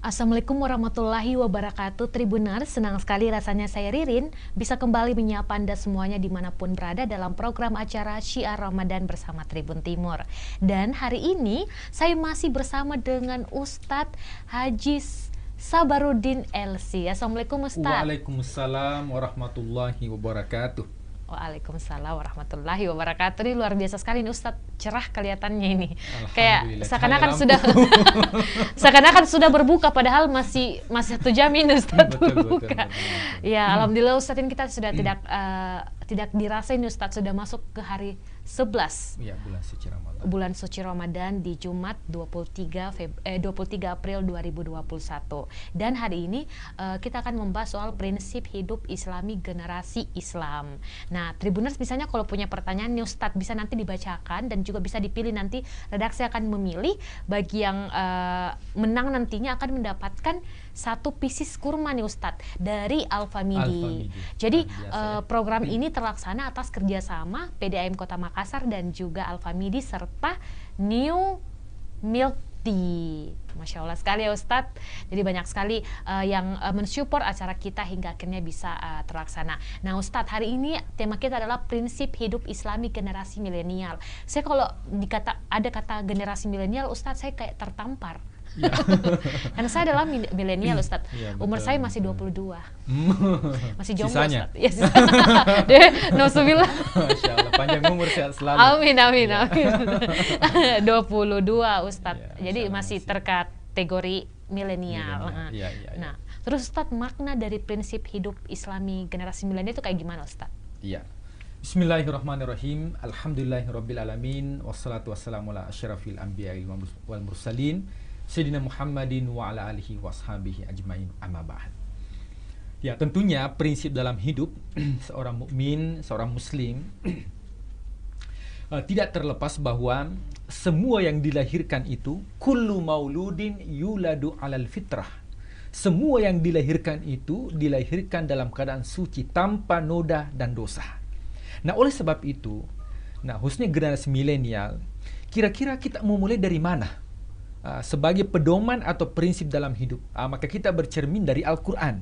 Assalamualaikum warahmatullahi wabarakatuh Tribuners, senang sekali rasanya saya Ririn bisa kembali menyapa Anda semuanya dimanapun berada dalam program acara Syiar Ramadan bersama Tribun Timur. Dan hari ini saya masih bersama dengan Ustadz Haji Sabarudin LC. Assalamualaikum Ustadz. Waalaikumsalam warahmatullahi wabarakatuh. Waalaikumsalam warahmatullahi wabarakatuh. Ini luar biasa sekali nih Ustadz, cerah kelihatannya ini. Kayak seakan-akan sudah berbuka padahal masih 1 jam ini Ustadz berbuka. Ya, alhamdulillah Ustadz, ini kita sudah tidak dirasa ini Ustadz sudah masuk ke hari 11. Ya, bulan suci Ramadan di Jumat 23 April 2021. Dan hari ini kita akan membahas soal prinsip hidup Islami generasi Islam. Nah, Tribuners misalnya kalau punya pertanyaan nih Ustadz bisa nanti dibacakan dan juga bisa dipilih, nanti redaksi akan memilih bagi yang menang nantinya akan mendapatkan 1 pieces kurma nih Ustadz dari Al-Famidi. Jadi program ini terlaksana atas kerjasama PDAM Kota Makassar dan juga Al-Famidi serta New Milk Tea. Masya Allah sekali ya Ustadz. Jadi banyak sekali yang mensupport acara kita hingga akhirnya bisa terlaksana. Nah Ustadz, hari ini tema kita adalah prinsip hidup Islami generasi milenial. Saya kalau ada kata generasi milenial Ustadz, saya kayak tertampar. Ya. Karena saya adalah milenial Ustadz. Ya, umur saya masih 22. Masih jomblo Ustadz. Ya, Nauzubillah. Masya Allah, panjang umur sehat selalu. Amin. 22 Ustadz. Ya, jadi masih terkategori milenial. Ya. Nah, terus Ustadz, makna dari prinsip hidup Islami generasi milenial itu kayak gimana Ustadz? Iya. Bismillahirrahmanirrahim. Alhamdulillahirabbil alamin wassalatu wassalamu ala asyrafil anbiya'i wal mursalin Sayyidina Muhammadin wa ala alihi washabihi ajmain, amma ba'd. Ya, tentunya prinsip dalam hidup seorang mukmin, seorang muslim tidak terlepas bahwa semua yang dilahirkan itu kullu mauludin yuladu alal fitrah. Semua yang dilahirkan itu dilahirkan dalam keadaan suci tanpa noda dan dosa. Nah, oleh sebab itu, khususnya generasi milenial, kira-kira kita mau mulai dari mana? Sebagai pedoman atau prinsip dalam hidup, maka kita bercermin dari Al-Quran.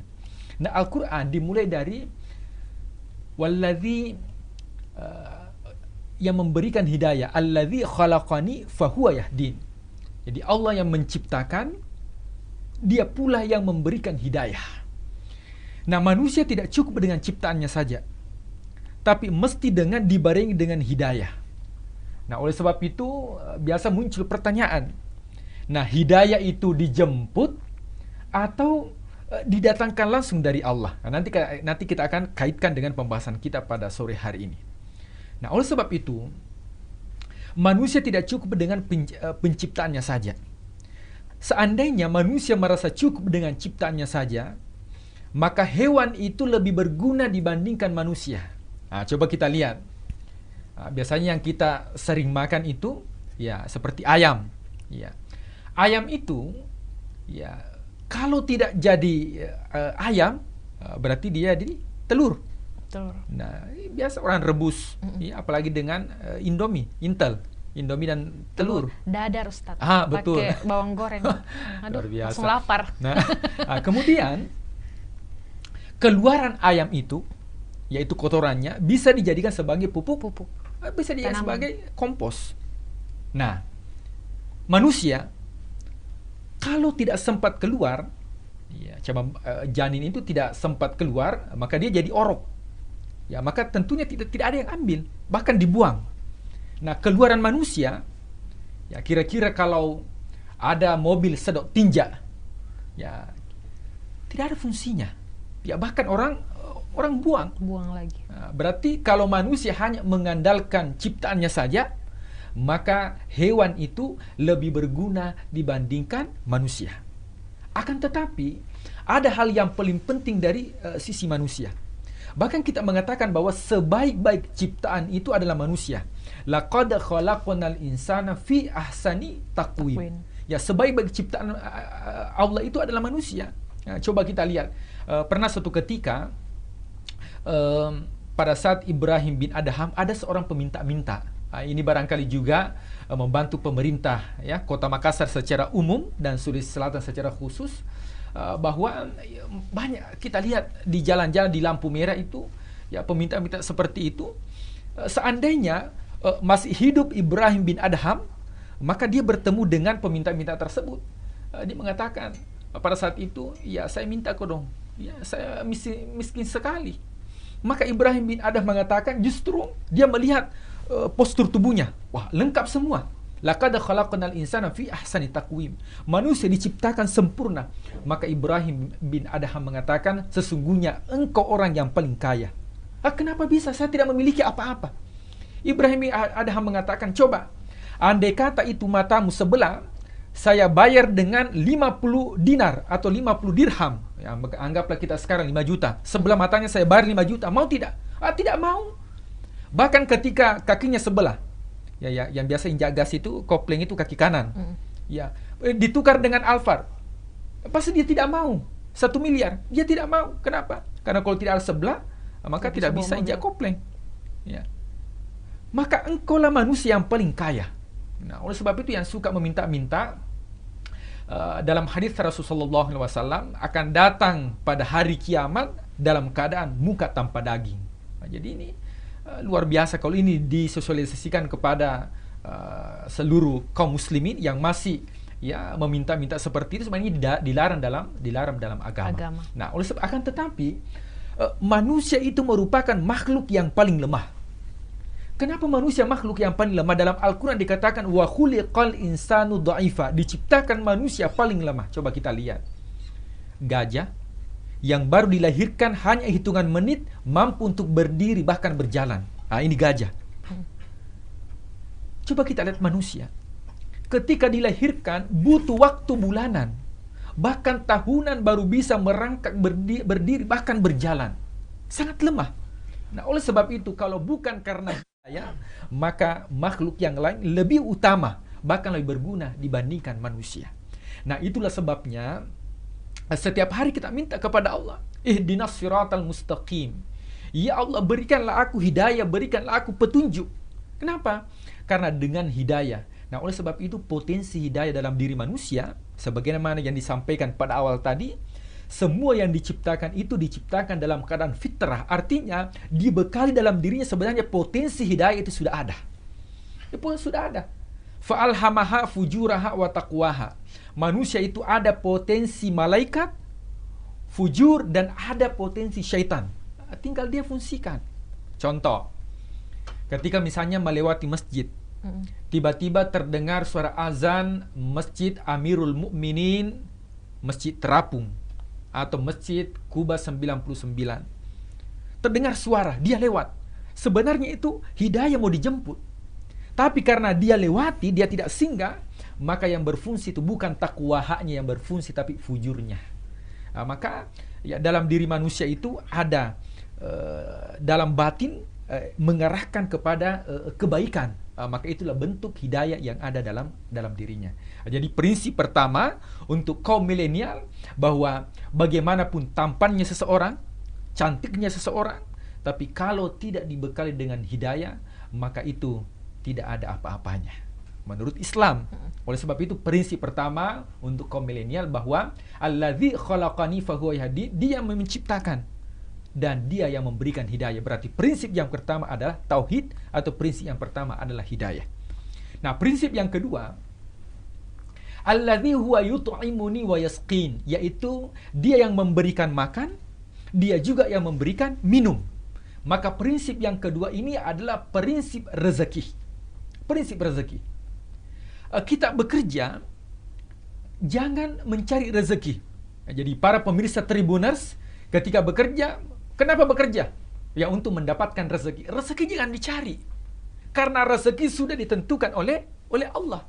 Nah, Al-Quran dimulai dari walladzi yang memberikan hidayah, alladzi khalaqani fahuwa yahdin. Jadi Allah yang menciptakan, dia pula yang memberikan hidayah. Nah, manusia tidak cukup dengan ciptaannya saja, tapi mesti dibarengi dengan hidayah. Nah, oleh sebab itu biasa muncul pertanyaan, nah, hidayah itu dijemput atau didatangkan langsung dari Allah? Nah, nanti kita akan kaitkan dengan pembahasan kita pada sore hari ini. Nah, oleh sebab itu, manusia tidak cukup dengan penciptaannya saja. Seandainya manusia merasa cukup dengan ciptaannya saja, maka hewan itu lebih berguna dibandingkan manusia. Nah, coba kita lihat. Biasanya yang kita sering makan itu, ya, seperti ayam. Ya. Ayam itu, ya, kalau tidak jadi ayam, berarti dia jadi telur. Nah, biasa orang rebus, ya, apalagi dengan Indomie dan telur. Dadar Ustadz. Betul. Pakai bawang goreng. Aduh, langsung lapar. Nah, kemudian keluaran ayam itu, yaitu kotorannya, bisa dijadikan sebagai pupuk, bisa dijadikan sebagai kompos. Nah, manusia kalau tidak sempat keluar, ya, janin itu tidak sempat keluar, maka dia jadi orok. Ya, maka tentunya tidak ada yang ambil, bahkan dibuang. Nah, keluaran manusia, ya, kira-kira kalau ada mobil sedot tinja, ya, tidak ada fungsinya. Ya, bahkan orang buang lagi. Nah, berarti kalau manusia hanya mengandalkan ciptaannya saja, maka hewan itu lebih berguna dibandingkan manusia. Akan tetapi, ada hal yang paling penting dari sisi manusia. Bahkan kita mengatakan bahwa sebaik-baik ciptaan itu adalah manusia. Laqad khalaqnal insana fi ahsani taqwim. Ya, sebaik-baik ciptaan Allah itu adalah manusia. Nah, coba kita lihat. Pernah suatu ketika, pada saat Ibrahim bin Adham, ada seorang peminta-minta. Ini barangkali juga membantu pemerintah ya Kota Makassar secara umum dan Sulawesi Selatan secara khusus, bahwa banyak kita lihat di jalan-jalan di lampu merah itu ya peminta-minta seperti itu. Seandainya masih hidup Ibrahim bin Adham, maka dia bertemu dengan peminta-minta tersebut. Dia mengatakan pada saat itu, ya saya minta kau dong, ya saya miskin sekali. Maka Ibrahim bin Adham mengatakan justru dia melihat postur tubuhnya, wah lengkap semua. Laqad khalaqnal insana fi ahsani taqwim. Manusia diciptakan sempurna. Maka Ibrahim bin Adham mengatakan, sesungguhnya engkau orang yang paling kaya. Kenapa bisa? Saya tidak memiliki apa-apa. Ibrahim bin Adham mengatakan, coba, andai kata itu matamu sebelah, saya bayar dengan 50 dinar atau 50 dirham. Ya, anggaplah kita sekarang 5 juta. Sebelah matanya saya bayar 5 juta. Mau tidak? Tidak mau. Bahkan ketika kakinya sebelah, ya yang biasa injak gas itu, kopling itu kaki kanan. Ya, ditukar dengan Alphard. Pasti dia tidak mau. 1 miliar. Dia tidak mau. Kenapa? Karena kalau tidak ada sebelah, maka tidak bisa injak kopling. Ya. Maka engkaulah manusia yang paling kaya. Nah, oleh sebab itu yang suka meminta-minta, dalam hadis Rasulullah SAW akan datang pada hari kiamat dalam keadaan muka tanpa daging. Nah, jadi ini luar biasa kalau ini disosialisasikan kepada seluruh kaum muslimin yang masih ya meminta-minta seperti itu. Sebenarnya dilarang dalam agama. Nah, oleh sebab akan tetapi manusia itu merupakan makhluk yang paling lemah. Kenapa manusia makhluk yang paling lemah? Dalam Al-Quran dikatakan wa khuliqal insanu dha'ifa, diciptakan manusia paling lemah. Coba kita lihat. Gajah yang baru dilahirkan hanya hitungan menit mampu untuk berdiri bahkan berjalan. Ini gajah. Coba kita lihat manusia. Ketika dilahirkan butuh waktu bulanan, bahkan tahunan baru bisa merangkak berdiri bahkan berjalan. Sangat lemah. Nah, oleh sebab itu kalau bukan karena maka makhluk yang lain lebih utama, bahkan lebih berguna dibandingkan manusia. Nah, itulah sebabnya setiap hari kita minta kepada Allah, ihdinas siratal mustaqim. Ya Allah, berikanlah aku hidayah, berikanlah aku petunjuk. Kenapa? Karena dengan hidayah. Nah, oleh sebab itu potensi hidayah dalam diri manusia, sebagaimana yang disampaikan pada awal tadi, semua yang diciptakan itu diciptakan dalam keadaan fitrah. Artinya dibekali dalam dirinya sebenarnya potensi hidayah itu sudah ada. Itu sudah ada. Fa'alhamaha fujuraha wa taqwaha. Manusia itu ada potensi malaikat, fujur, dan ada potensi syaitan. Tinggal dia fungsikan. Contoh, ketika misalnya melewati masjid, tiba-tiba terdengar suara azan Masjid Amirul Mukminin, Masjid Terapung, atau Masjid Kuba 99. Terdengar suara, dia lewat. Sebenarnya itu hidayah mau dijemput. Tapi karena dia lewati, dia tidak singgah, maka yang berfungsi itu bukan takwa haknya yang berfungsi, tapi fujurnya. Maka ya, dalam diri manusia itu ada dalam batin mengarahkan kepada kebaikan. Maka itulah bentuk hidayah yang ada dalam dirinya. Jadi prinsip pertama untuk kaum milenial, bahwa bagaimanapun tampannya seseorang, cantiknya seseorang, tapi kalau tidak dibekali dengan hidayah, maka itu tidak ada apa-apanya menurut Islam. Oleh sebab itu prinsip pertama untuk kaum milenial, bahwa alladzi khalaqani fahuwa yahdi, dia yang menciptakan dan dia yang memberikan hidayah. Berarti prinsip yang pertama adalah tauhid, atau prinsip yang pertama adalah hidayah. Nah, prinsip yang kedua, alladzi huwa yut'imuni wa yasqin, yaitu dia yang memberikan makan, dia juga yang memberikan minum. Maka prinsip yang kedua ini adalah prinsip rezeki. Prinsip rezeki. Kita bekerja, jangan mencari rezeki. Jadi para pemirsa Tribuners, ketika bekerja, kenapa bekerja? Ya, untuk mendapatkan rezeki. Rezeki jangan dicari. Karena rezeki sudah ditentukan oleh Allah.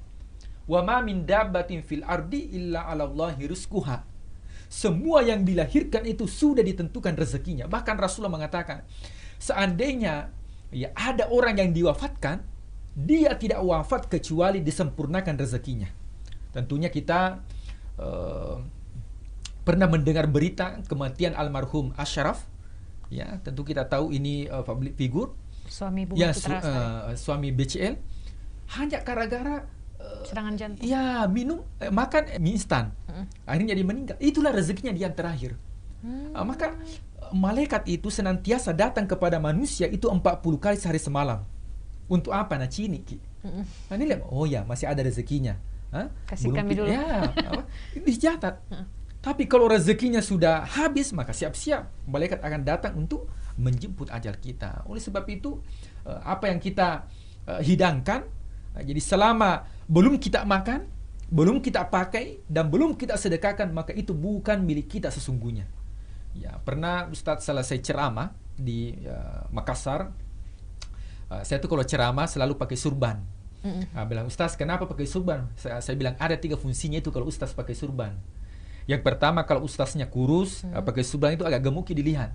Wa ma min dabbatin fil ardi illa 'ala Allahi rizquha. Semua yang dilahirkan itu sudah ditentukan rezekinya. Bahkan Rasulullah mengatakan, seandainya ya ada orang yang diwafatkan, dia tidak wafat kecuali disempurnakan rezekinya. Tentunya kita pernah mendengar berita kematian almarhum Ashraf. Ya, tentu kita tahu ini public figure. Suami Bunga ya Citra Lestari. suami BCL, hanya gara-gara Serangan jantung. ya minum makan mie instan, akhirnya dia meninggal. Itulah rezekinya dia yang terakhir. Maka malaikat itu senantiasa datang kepada manusia itu 40 kali sehari semalam. Untuk apa? Nah, cini Ki. Nah, ini lihat, oh ya masih ada rezekinya. Kasih kami dulu. Ya, dicatat. Tapi kalau rezekinya sudah habis, maka siap-siap malaikat akan datang untuk menjemput ajal kita. Oleh sebab itu, apa yang kita hidangkan, jadi selama belum kita makan, belum kita pakai, dan belum kita sedekahkan, maka itu bukan milik kita sesungguhnya. Ya, pernah Ustadz selesai ceramah di Makassar, saya tuh kalau ceramah selalu pakai surban. Bilang, Ustadz kenapa pakai surban? Saya bilang ada 3 fungsinya itu kalau Ustadz pakai surban. Yang pertama, kalau Ustadznya kurus, pakai surban itu agak gemuk dilihat.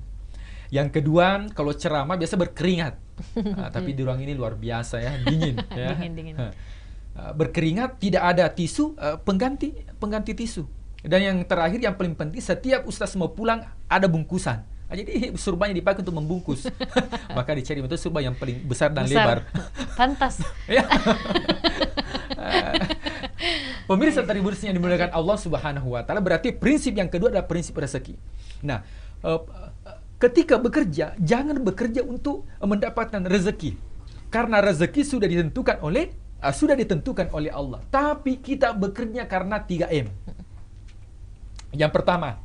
Yang kedua, kalau ceramah biasa berkeringat. Tapi di ruang ini luar biasa ya, dingin. Ya. Dingin. Berkeringat, tidak ada tisu, pengganti tisu. Dan yang terakhir, yang paling penting, setiap Ustadz mau pulang ada bungkusan. Jadi surbannya dipakai untuk membungkus. Maka dicari betul surban yang paling besar dan lebar. Pantas. Ya. Pemirsa Tribuners yang dimuliakan Allah Subhanahu wa taala, berarti prinsip yang kedua adalah prinsip rezeki. Nah, ketika bekerja, jangan bekerja untuk mendapatkan rezeki. Karena rezeki sudah ditentukan oleh Allah. Tapi kita bekerja karena 3M. Yang pertama,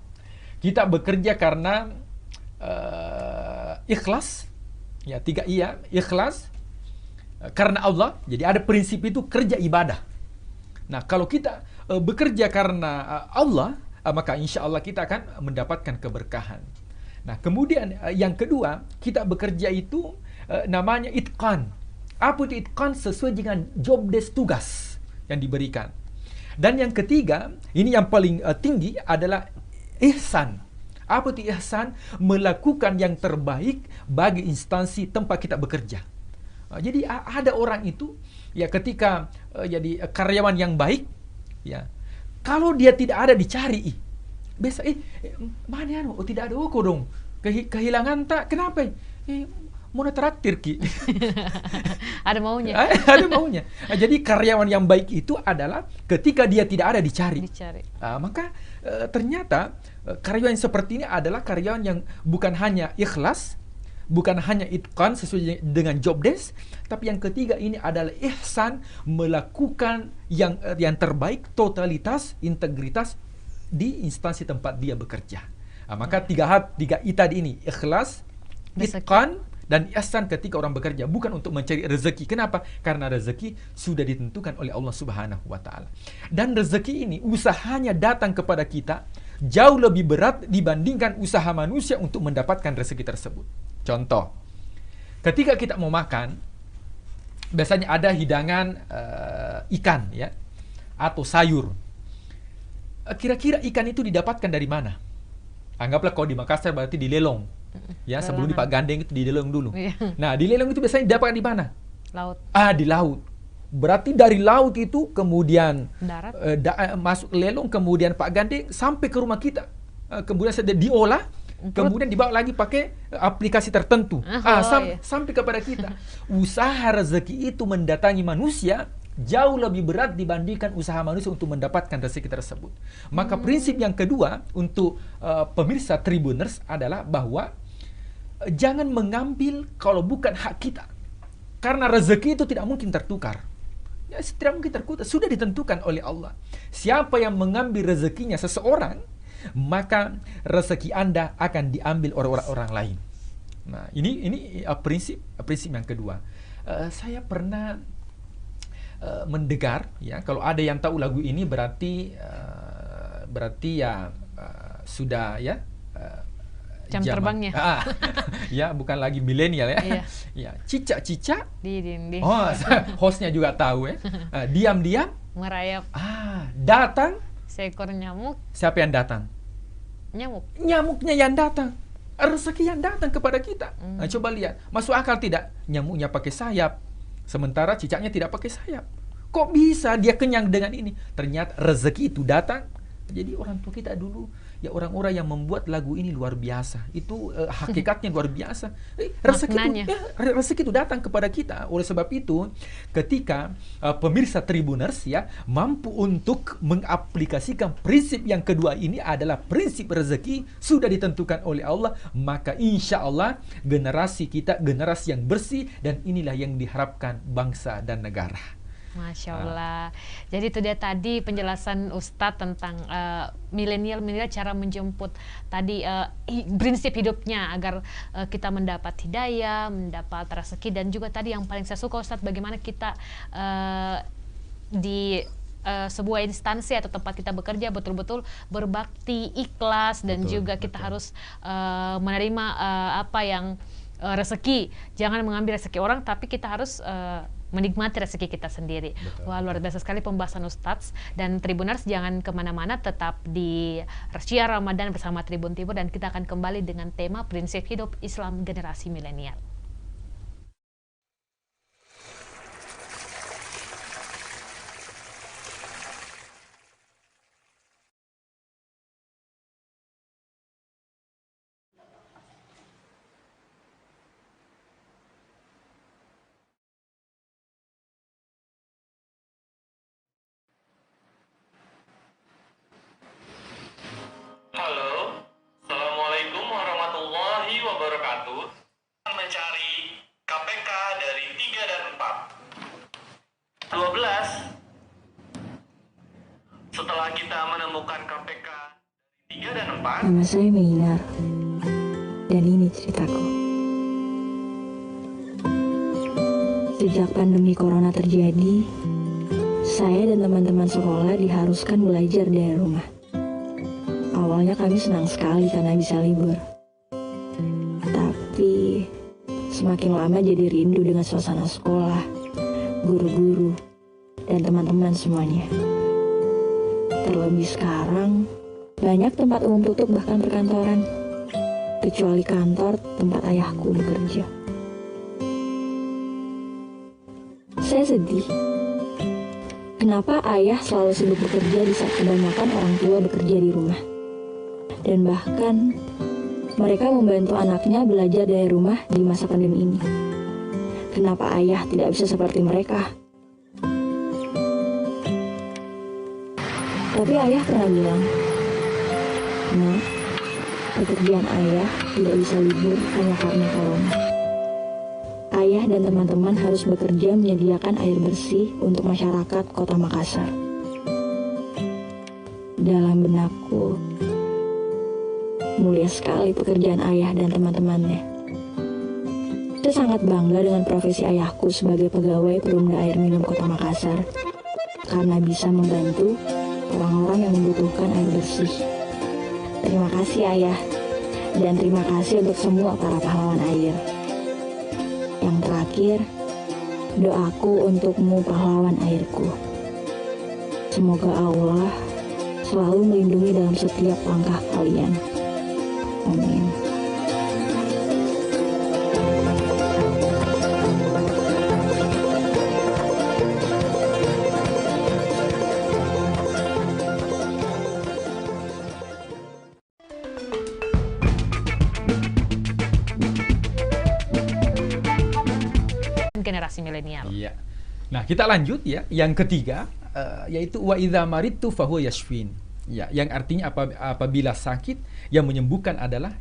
kita bekerja karena ikhlas. Ya, 3 iya, ikhlas karena Allah. Jadi ada prinsip itu kerja ibadah. Nah, kalau kita bekerja karena Allah, maka insya Allah kita akan mendapatkan keberkahan. Nah, kemudian yang kedua, kita bekerja itu namanya itqan. Apa itu itqan? Sesuai dengan job desk, tugas yang diberikan. Dan yang ketiga, ini yang paling tinggi adalah ihsan. Apa itu ihsan? Melakukan yang terbaik bagi instansi tempat kita bekerja. Jadi ada orang itu ya ketika jadi karyawan yang baik, ya kalau dia tidak ada dicari, biasa mana anu? Oh tidak ada oko dong. Kehilangan tak? Kenapa? Mau traktir Ki. Ada maunya. Ada maunya. Jadi karyawan yang baik itu adalah ketika dia tidak ada dicari. Maka ternyata karyawan yang seperti ini adalah karyawan yang bukan hanya ikhlas, bukan hanya itqan sesuai dengan job desk, tapi yang ketiga ini adalah ihsan, melakukan yang terbaik, totalitas, integritas di instansi tempat dia bekerja. Maka tiga I tadi ini, ikhlas, itqan, dan ihsan ketika orang bekerja, bukan untuk mencari rezeki. Kenapa? Karena rezeki sudah ditentukan oleh Allah Subhanahu wa taala. Dan rezeki ini usahanya datang kepada kita jauh lebih berat dibandingkan usaha manusia untuk mendapatkan rezeki tersebut. Contoh, ketika kita mau makan, biasanya ada hidangan ikan ya, atau sayur. Kira-kira ikan itu didapatkan dari mana? Anggaplah kalau di Makassar berarti di Lelong. Ya, sebelum di Pak Gandeng itu di Lelong dulu. Nah, di Lelong itu biasanya didapatkan di mana? Laut. Di laut. Berarti dari laut itu kemudian darat, masuk Lelong, kemudian Pak Gandeng sampai ke rumah kita. Kemudian sudah diolah, kemudian dibawa lagi pakai aplikasi tertentu. Sampai kepada kita. Usaha rezeki itu mendatangi manusia jauh lebih berat dibandingkan usaha manusia untuk mendapatkan rezeki tersebut. Maka prinsip yang kedua untuk pemirsa Tribuners adalah bahwa jangan mengambil kalau bukan hak kita. Karena rezeki itu tidak mungkin tertukar. Ya, tidak mungkin tertukar. Sudah ditentukan oleh Allah. Siapa yang mengambil rezekinya seseorang, maka rezeki Anda akan diambil oleh orang lain. Nah, ini prinsip yang kedua. Saya pernah mendengar, ya, kalau ada yang tahu lagu ini berarti ya sudah ya jam terbangnya. Ya, bukan lagi milenial ya. Iya. Ya, cicak-cicak di dinding. Hostnya juga tahu ya. Diam-diam merayap. Datang seekor nyamuk. Siapa yang datang? Nyamuknya yang datang. Rezeki yang datang kepada kita. Coba lihat, masuk akal tidak? Nyamuknya pakai sayap, sementara cicaknya tidak pakai sayap. Kok bisa dia kenyang dengan ini? Ternyata rezeki itu datang. Jadi orang tua kita dulu ya orang-orang yang membuat lagu ini luar biasa. Itu hakikatnya luar biasa. Rezeki itu datang kepada kita. Oleh sebab itu, ketika pemirsa Tribuners ya mampu untuk mengaplikasikan prinsip yang kedua ini adalah prinsip rezeki sudah ditentukan oleh Allah, maka insya Allah generasi kita generasi yang bersih, dan inilah yang diharapkan bangsa dan negara. Masya Allah. Jadi itu dia tadi penjelasan Ustadz tentang milenial cara menjemput tadi prinsip hidupnya agar kita mendapat hidayah, mendapat rezeki, dan juga tadi yang paling saya suka Ustadz, bagaimana kita di sebuah instansi atau tempat kita bekerja betul-betul berbakti, ikhlas, dan juga kita harus menerima apa yang rezeki. Jangan mengambil rezeki orang, tapi kita harus menikmati rezeki kita sendiri. Wah, luar biasa sekali pembahasan Ustadz. Dan Tribuners jangan kemana-mana, tetap di Rahasia Ramadan bersama Tribun Timur, dan kita akan kembali dengan tema prinsip hidup Islam generasi milenial. Halo, Assalamualaikum warahmatullahi wabarakatuh. Mencari KPK dari 3 dan 4. 12. Setelah kita menemukan KPK dari 3 dan 4. Nama saya Meinar, dan ini ceritaku. Sejak pandemi corona terjadi, saya dan teman-teman sekolah diharuskan belajar dari rumah. Awalnya kami senang sekali karena bisa libur. Tapi semakin lama jadi rindu dengan suasana sekolah, guru-guru, dan teman-teman semuanya. Terlebih sekarang, banyak tempat umum tutup, bahkan perkantoran, kecuali kantor tempat ayahku bekerja. Saya sedih. Kenapa ayah selalu sibuk bekerja di saat kebanyakan orang tua bekerja di rumah? Dan bahkan mereka membantu anaknya belajar dari rumah di masa pandemi ini. Kenapa ayah tidak bisa seperti mereka? Tapi ayah pernah bilang, "Nak, pekerjaan ayah tidak bisa libur hanya karena corona. Ayah dan teman-teman harus bekerja menyediakan air bersih untuk masyarakat Kota Makassar." Dalam benakku, mulia sekali pekerjaan ayah dan teman-temannya. Saya sangat bangga dengan profesi ayahku sebagai pegawai perumda air minum Kota Makassar, karena bisa membantu orang-orang yang membutuhkan air bersih. Terima kasih ayah, dan terima kasih untuk semua para pahlawan air. Yang terakhir, doaku untukmu pahlawan airku. Semoga Allah selalu melindungi dalam setiap langkah kalian. Amin. Generasi milenial. Iya. Nah, kita lanjut ya. Yang ketiga, yaitu wa idza maridtu fahuwa yashfin. Ya, yang artinya apabila sakit, yang menyembuhkan adalah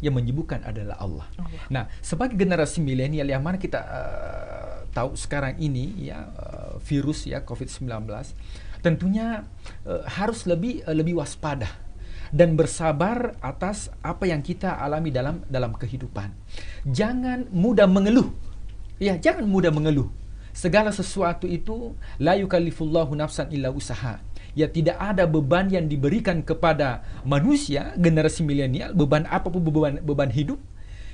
Allah. Nah, sebagai generasi milenial yang mana kita tahu sekarang ini ya, virus ya COVID-19, tentunya harus lebih waspada dan bersabar atas apa yang kita alami dalam kehidupan. Jangan mudah mengeluh. Ya, jangan mudah mengeluh. Segala sesuatu itu la yukallifullahu nafsan illa usaha. Ya, tidak ada beban yang diberikan kepada manusia generasi milenial, beban apapun, beban hidup,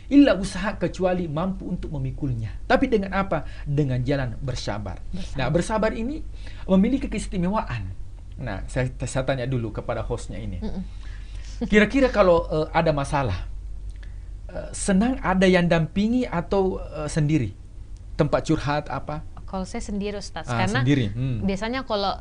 illa usaha, kecuali mampu untuk memikulnya. Tapi dengan apa? Dengan jalan bersabar. Nah, bersabar ini memiliki keistimewaan. Nah, saya tanya dulu kepada hostnya ini. Kira-kira kalau ada masalah, senang ada yang dampingi atau sendiri? Tempat curhat apa? Kalau saya sendiri Ustaz, karena sendiri. biasanya kalau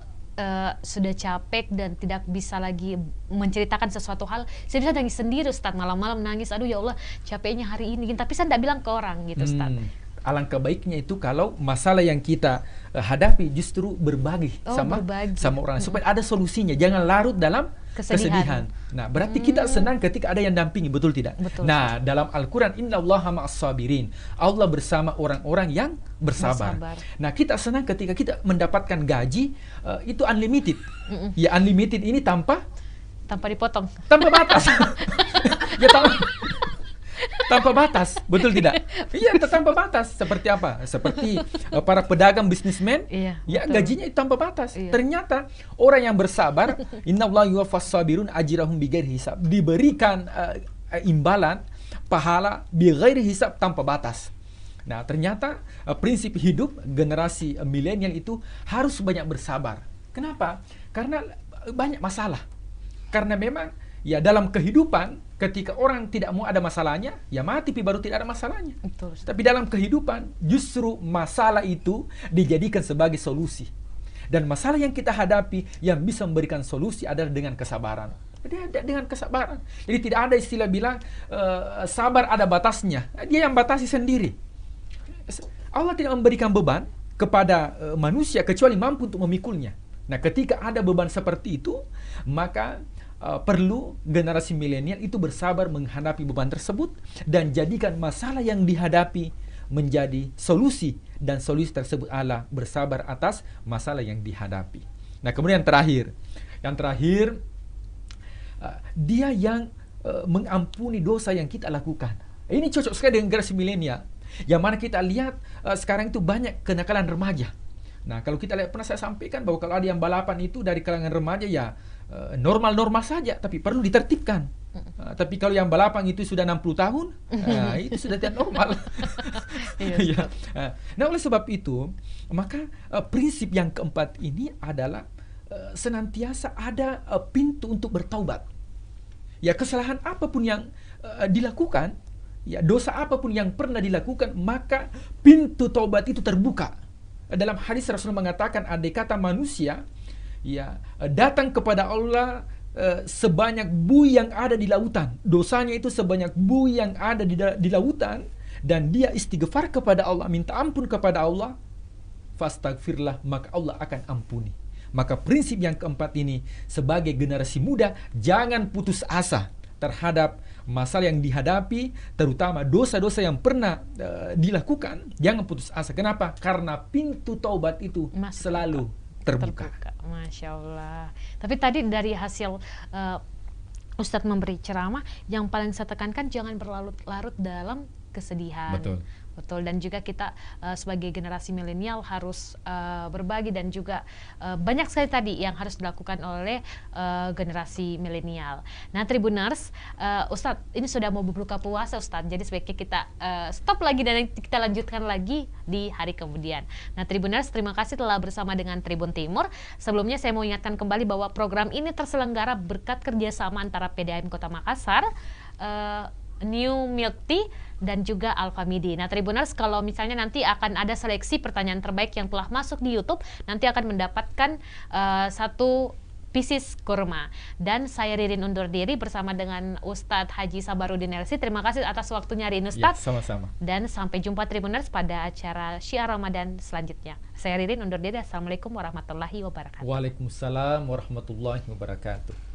sudah capek dan tidak bisa lagi menceritakan sesuatu hal, saya bisa nangis sendiri Ustadz, malam-malam nangis, aduh ya Allah capeknya hari ini, tapi saya tidak bilang ke orang gitu Ustadz. Alangkah baiknya itu kalau masalah yang kita hadapi justru berbagi sama orang, supaya ada solusinya, jangan larut dalam kesedihan. Nah, berarti kita senang ketika ada yang dampingi, betul tidak? Betul, nah, dalam Al-Quran, innallaha ma'as sabirin, Allah bersama orang-orang yang bersabar. Nah, kita senang ketika kita mendapatkan gaji itu unlimited. Ya, unlimited ini tanpa dipotong, tanpa batas. Ya, tanpa batas, betul tidak? Iya, tanpa batas. Seperti apa? Seperti para pedagang bisnismen, ya betul. Gajinya itu tanpa batas. Ternyata orang yang bersabar, innallaha yuwaffas sabirun ajrahum bighairi hisab, diberikan imbalan pahala bighairi hisab, tanpa batas. Nah, ternyata prinsip hidup generasi milenial itu harus banyak bersabar. Kenapa? Karena banyak masalah. Karena memang ya dalam kehidupan ketika orang tidak mau ada masalahnya, ya mati baru tidak ada masalahnya. Betul. Tapi dalam kehidupan justru masalah itu dijadikan sebagai solusi. Dan masalah yang kita hadapi yang bisa memberikan solusi adalah dengan kesabaran. Jadi dengan kesabaran. Jadi tidak ada istilah bilang sabar ada batasnya. Dia yang batasi sendiri. Allah tidak memberikan beban kepada manusia kecuali mampu untuk memikulnya. Nah, ketika ada beban seperti itu, maka perlu generasi milenial itu bersabar menghadapi beban tersebut dan jadikan masalah yang dihadapi menjadi solusi, dan solusi tersebut adalah bersabar atas masalah yang dihadapi. Nah, kemudian yang terakhir dia yang mengampuni dosa yang kita lakukan. Ini cocok sekali dengan generasi milenial, yang mana kita lihat sekarang itu banyak kenakalan remaja. Nah, kalau kita lihat, pernah saya sampaikan bahwa kalau ada yang balapan itu dari kalangan remaja, ya normal-normal saja, tapi perlu ditertibkan. Tapi kalau yang balapan itu sudah 60 tahun, itu sudah tidak normal. Ya. Nah, oleh sebab itu, maka prinsip yang keempat ini adalah senantiasa ada pintu untuk bertaubat. Ya, kesalahan apapun yang dilakukan, ya dosa apapun yang pernah dilakukan, maka pintu taubat itu terbuka. Dalam hadis Rasul mengatakan, andai kata manusia ya datang kepada Allah sebanyak buih yang ada di lautan, dosanya itu sebanyak buih yang ada di lautan, dan dia istighfar kepada Allah, minta ampun kepada Allah, fastaghfirlah, maka Allah akan ampuni. Maka prinsip yang keempat ini, sebagai generasi muda, jangan putus asa terhadap masalah yang dihadapi, terutama dosa-dosa yang pernah dilakukan. Jangan putus asa. Kenapa? Karena pintu taubat itu selalu terbuka. Masya Allah. Tapi tadi dari hasil Ustadz memberi ceramah, yang paling saya tekankan jangan berlarut-larut dalam kesedihan. Betul. Dan juga kita sebagai generasi milenial harus berbagi, dan juga banyak sekali tadi yang harus dilakukan oleh generasi milenial. Nah, Tribuners, Ustadz ini sudah mau berbuka puasa Ustadz, jadi sebaiknya kita stop lagi dan kita lanjutkan lagi di hari kemudian. Nah, Tribuners, terima kasih telah bersama dengan Tribun Timur. Sebelumnya saya mau ingatkan kembali bahwa program ini terselenggara berkat kerjasama antara PDAM Kota Makassar, New Milk Tea, dan juga Alfa Midi. Nah, Tribuners, kalau misalnya nanti akan ada seleksi pertanyaan terbaik yang telah masuk di YouTube, nanti akan mendapatkan satu pieces kurma. Dan saya Ririn undur diri bersama dengan Ustadz Haji Sabarudin LC. Terima kasih atas waktunya hari ini, Ustadz. Ya, sama-sama. Dan sampai jumpa Tribuners pada acara Syiar Ramadan selanjutnya. Saya Ririn undur diri. Assalamualaikum warahmatullahi wabarakatuh. Waalaikumsalam warahmatullahi wabarakatuh.